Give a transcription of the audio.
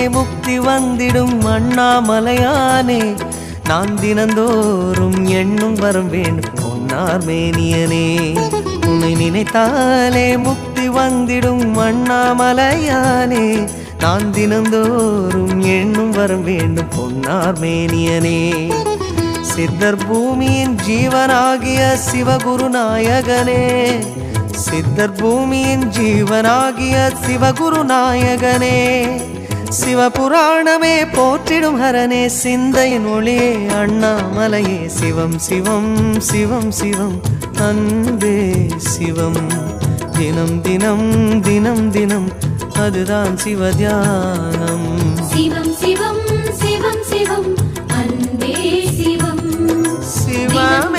முக்தி வந்திடும் அண்ணாமலையானே நான் தினந்தோறும் எண்ணும் வரம் வேண்டும் பொன்னார் மேனியனே உன்னை நினைத்தாலே முக்தி வந்திடும் அண்ணாமலையானே நான் தினந்தோறும் எண்ணும் வரம் வேண்டும் பொன்னார் மேனியனே சித்தர் பூமியின் ஜீவனாகிய சிவகுருநாயகனே சித்தர் பூமியின் ஜீவனாகிய சிவகுருநாயகனே சிவபுராணமே போற்றிடும் ஹரனே சிந்தையின் ஒளியே அண்ணாமலையே சிவம் சிவம் சிவம் சிவம் அன்பே சிவம் தினம் தினம் தினம் தினம் அதுதான் சிவத்தியானம் சிவம் சிவம் சிவம் சிவம் அன்பே சிவம் சிவமே